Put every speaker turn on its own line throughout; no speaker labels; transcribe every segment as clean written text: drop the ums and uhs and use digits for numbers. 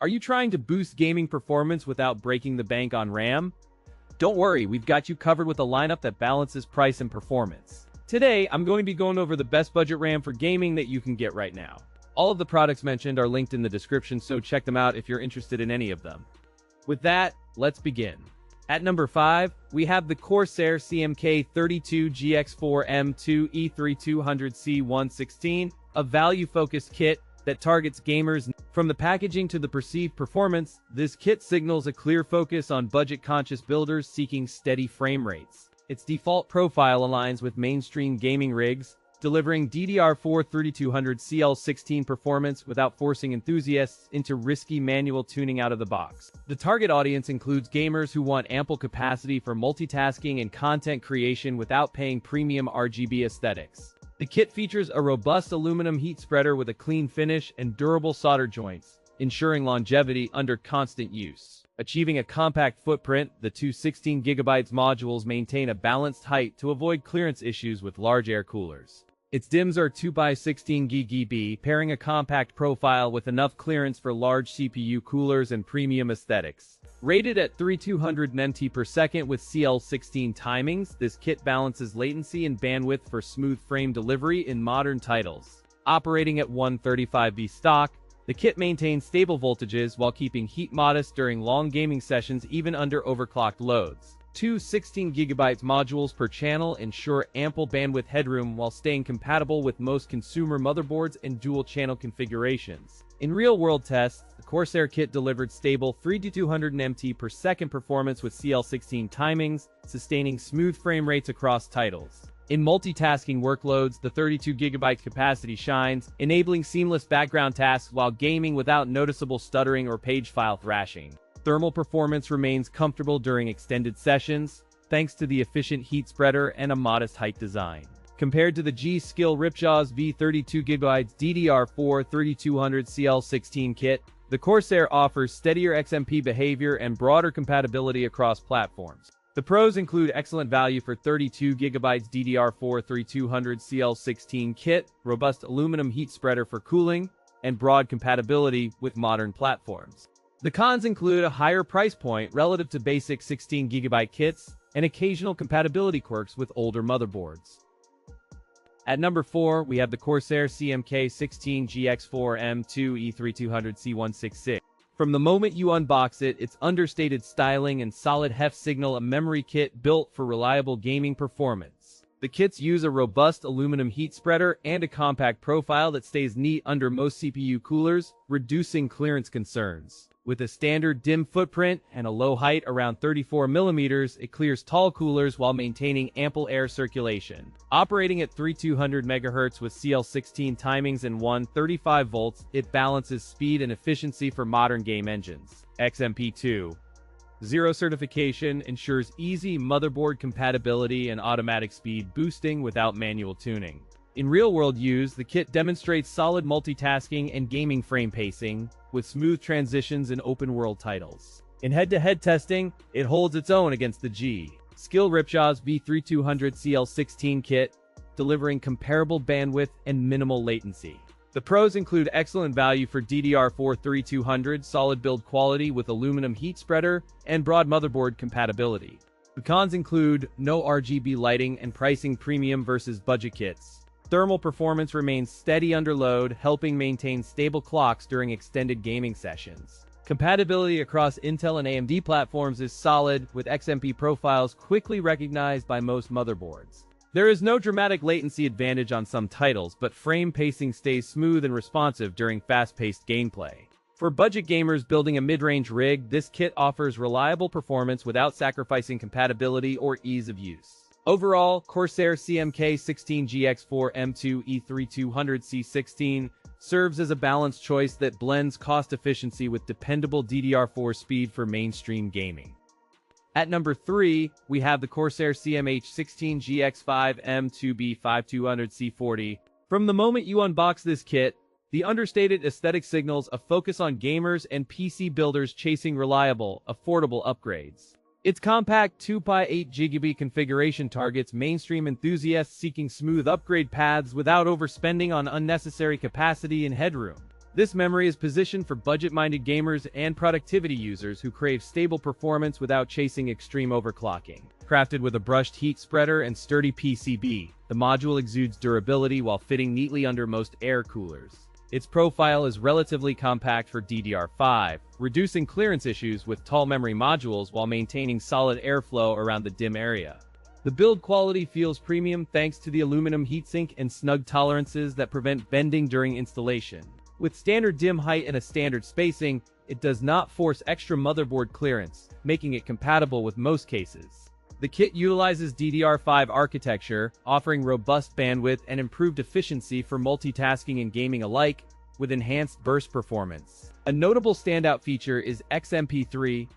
Are you trying to boost gaming performance without breaking the bank on RAM? Don't worry, we've got you covered with a lineup that balances price and performance. Today, I'm going to be going over the best budget RAM for gaming that you can get right now. All of the products mentioned are linked in the description, so check them out if you're interested in any of them. With that, let's begin. At number 5, we have the Corsair CMK32GX4M2E3200C16, a value-focused kit that targets gamers. From the packaging to the perceived performance, this kit signals a clear focus on budget-conscious builders seeking steady frame rates. Its default profile aligns with mainstream gaming rigs, delivering DDR4 3200CL16 performance without forcing enthusiasts into risky manual tuning out of the box. The target audience includes gamers who want ample capacity for multitasking and content creation without paying premium RGB aesthetics. The kit features a robust aluminum heat spreader with a clean finish and durable solder joints, ensuring longevity under constant use. Achieving a compact footprint, the two 16GB modules maintain a balanced height to avoid clearance issues with large air coolers. Its DIMMs are 2x16GB, pairing a compact profile with enough clearance for large CPU coolers and premium aesthetics. Rated at 3200 mt per second with CL16 timings, this kit balances latency and bandwidth for smooth frame delivery in modern titles. Operating at 135V stock, the kit maintains stable voltages while keeping heat modest during long gaming sessions even under overclocked loads. Two 16GB modules per channel ensure ample bandwidth headroom while staying compatible with most consumer motherboards and dual-channel configurations. In real-world tests, the Corsair kit delivered stable 3200 mt per second performance with CL16 timings, sustaining smooth frame rates across titles. In multitasking workloads, the 32GB capacity shines, enabling seamless background tasks while gaming without noticeable stuttering or page file thrashing. Thermal performance remains comfortable during extended sessions, thanks to the efficient heat spreader and a modest height design. Compared to the G-Skill Ripjaw's V32GB DDR4 3200CL16 kit, the Corsair offers steadier XMP behavior and broader compatibility across platforms. The pros include excellent value for 32GB DDR4 3200CL16 kit, robust aluminum heat spreader for cooling, and broad compatibility with modern platforms. The cons include a higher price point relative to basic 16GB kits and occasional compatibility quirks with older motherboards. At number 4, we have the Corsair CMK16GX4M2E3200C16. From the moment you unbox it, its understated styling and solid heft signal a memory kit built for reliable gaming performance. The kits use a robust aluminum heat spreader and a compact profile that stays neat under most CPU coolers, reducing clearance concerns. With a standard DIMM footprint and a low height around 34mm, it clears tall coolers while maintaining ample air circulation. Operating at 3200 MHz with CL16 timings and 135 volts, it balances speed and efficiency for modern game engines. XMP2.0 certification ensures easy motherboard compatibility and automatic speed boosting without manual tuning. In real-world use, the kit demonstrates solid multitasking and gaming frame pacing, with smooth transitions in open-world titles. In head-to-head testing, it holds its own against the G-Skill Ripjaw's V3200CL16 kit, delivering comparable bandwidth and minimal latency. The pros include excellent value for DDR4 3200, solid build quality with aluminum heat spreader, and broad motherboard compatibility. The cons include no RGB lighting and pricing premium versus budget kits. Thermal performance remains steady under load, helping maintain stable clocks during extended gaming sessions. Compatibility across Intel and AMD platforms is solid, with XMP profiles quickly recognized by most motherboards. There is no dramatic latency advantage on some titles, but frame pacing stays smooth and responsive during fast-paced gameplay. For budget gamers building a mid-range rig, this kit offers reliable performance without sacrificing compatibility or ease of use. Overall, Corsair CMK16GX4M2E3200C16 serves as a balanced choice that blends cost efficiency with dependable DDR4 speed for mainstream gaming. At number 3, we have the Corsair CMH16GX5M2B5200C40. From the moment you unbox this kit, the understated aesthetic signals a focus on gamers and PC builders chasing reliable, affordable upgrades. Its compact 2x8GB configuration targets mainstream enthusiasts seeking smooth upgrade paths without overspending on unnecessary capacity and headroom. This memory is positioned for budget-minded gamers and productivity users who crave stable performance without chasing extreme overclocking. Crafted with a brushed heat spreader and sturdy PCB, the module exudes durability while fitting neatly under most air coolers. Its profile is relatively compact for DDR5, reducing clearance issues with tall memory modules while maintaining solid airflow around the DIMM area. The build quality feels premium thanks to the aluminum heatsink and snug tolerances that prevent bending during installation. With standard DIMM height and a standard spacing, it does not force extra motherboard clearance, making it compatible with most cases. The kit utilizes DDR5 architecture, offering robust bandwidth and improved efficiency for multitasking and gaming alike, with enhanced burst performance. A notable standout feature is XMP3,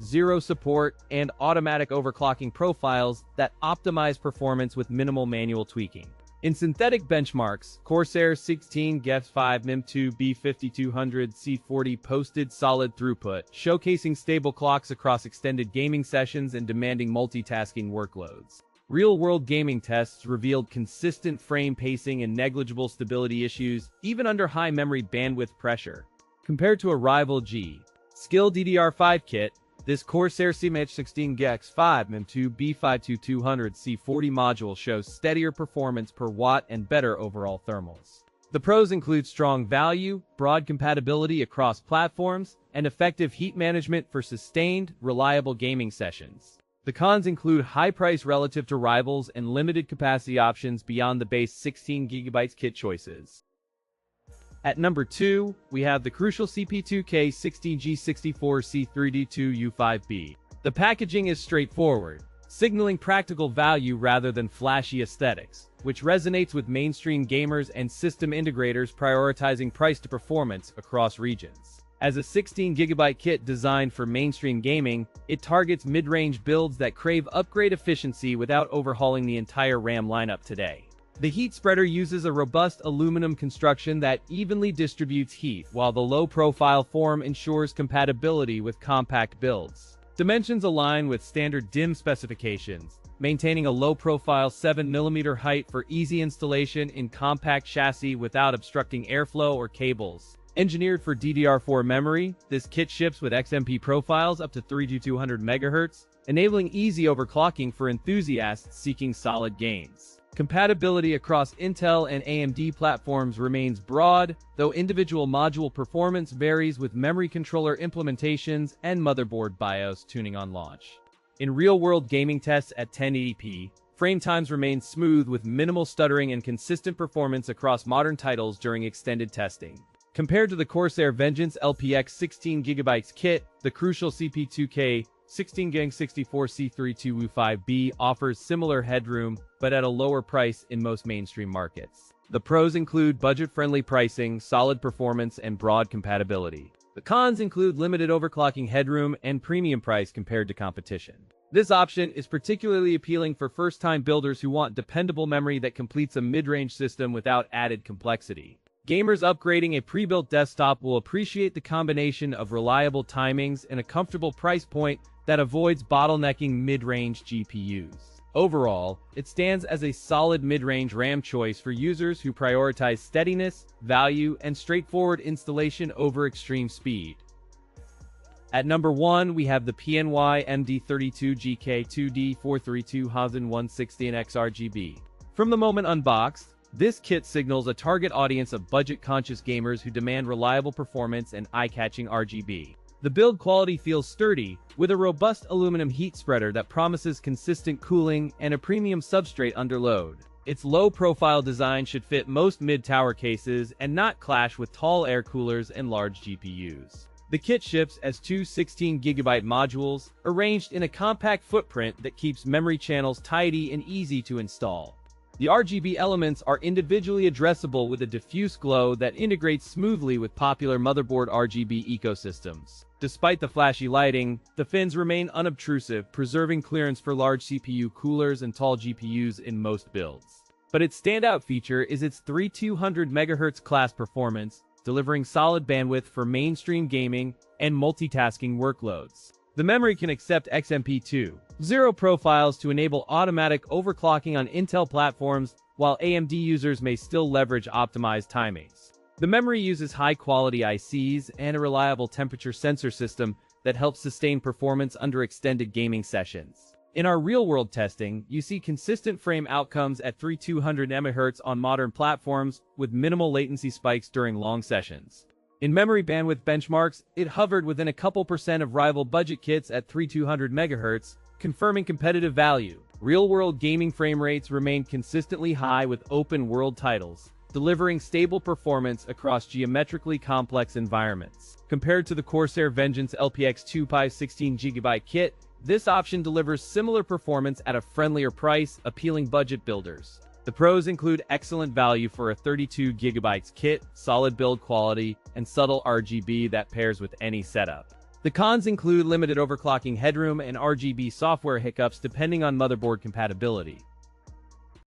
Zero support, and automatic overclocking profiles that optimize performance with minimal manual tweaking. In synthetic benchmarks, Corsair CMK16GX5M2B5200C40 posted solid throughput, showcasing stable clocks across extended gaming sessions and demanding multitasking workloads. Real-world gaming tests revealed consistent frame pacing and negligible stability issues, even under high memory bandwidth pressure. Compared to a rival G.Skill DDR5 kit, this Corsair CMH16GX5M2B5200C40 module shows steadier performance per watt and better overall thermals. The pros include strong value, broad compatibility across platforms, and effective heat management for sustained, reliable gaming sessions. The cons include high price relative to rivals and limited capacity options beyond the base 16GB kit choices. At number 2, we have the crucial CP2K16G64C3200C5B. The packaging is straightforward, signaling practical value rather than flashy aesthetics, which resonates with mainstream gamers and system integrators prioritizing price to performance across regions. As a 16GB kit designed for mainstream gaming, it targets mid-range builds that crave upgrade efficiency without overhauling the entire RAM lineup today. The heat spreader uses a robust aluminum construction that evenly distributes heat, while the low-profile form ensures compatibility with compact builds. Dimensions align with standard DIMM specifications, maintaining a low-profile 7mm height for easy installation in compact chassis without obstructing airflow or cables. Engineered for DDR4 memory, this kit ships with XMP profiles up to 3200 MHz, enabling easy overclocking for enthusiasts seeking solid gains. Compatibility across Intel and AMD platforms remains broad, though individual module performance varies with memory controller implementations and motherboard BIOS tuning on launch. In real-world gaming tests at 1080p, frame times remain smooth with minimal stuttering and consistent performance across modern titles during extended testing. Compared to the Corsair Vengeance LPX 16GB kit, the crucial CP2K16G64C3200C5B offers similar headroom, but at a lower price in most mainstream markets. The pros include budget-friendly pricing, solid performance, and broad compatibility. The cons include limited overclocking headroom and premium price compared to competition. This option is particularly appealing for first-time builders who want dependable memory that completes a mid-range system without added complexity. Gamers upgrading a pre-built desktop will appreciate the combination of reliable timings and a comfortable price point that avoids bottlenecking mid-range GPUs. Overall, it stands as a solid mid-range RAM choice for users who prioritize steadiness, value, and straightforward installation over extreme speed. At number 1, we have the PNY MD32GK2D43200C16 XRGB. From the moment unboxed, this kit signals a target audience of budget-conscious gamers who demand reliable performance and eye-catching RGB. The build quality feels sturdy, with a robust aluminum heat spreader that promises consistent cooling and a premium substrate under load. Its low-profile design should fit most mid-tower cases and not clash with tall air coolers and large GPUs. The kit ships as two 16GB modules, arranged in a compact footprint that keeps memory channels tidy and easy to install. The RGB elements are individually addressable with a diffuse glow that integrates smoothly with popular motherboard RGB ecosystems. Despite the flashy lighting, the fins remain unobtrusive, preserving clearance for large CPU coolers and tall GPUs in most builds. But its standout feature is its 3200 MHz class performance, delivering solid bandwidth for mainstream gaming and multitasking workloads. The memory can accept XMP2.0 profiles to enable automatic overclocking on Intel platforms, while AMD users may still leverage optimized timings. The memory uses high-quality ICs and a reliable temperature sensor system that helps sustain performance under extended gaming sessions. In our real-world testing, you see consistent frame outcomes at 3200 MHz on modern platforms with minimal latency spikes during long sessions. In memory bandwidth benchmarks, it hovered within a couple percent of rival budget kits at 3200 MHz, confirming competitive value. Real-world gaming frame rates remained consistently high with open-world titles, delivering stable performance across geometrically complex environments. Compared to the Corsair Vengeance LPX2 16GB kit, this option delivers similar performance at a friendlier price, appealing budget builders. The pros include excellent value for a 32GB kit, solid build quality, and subtle RGB that pairs with any setup. The cons include limited overclocking headroom and RGB software hiccups depending on motherboard compatibility.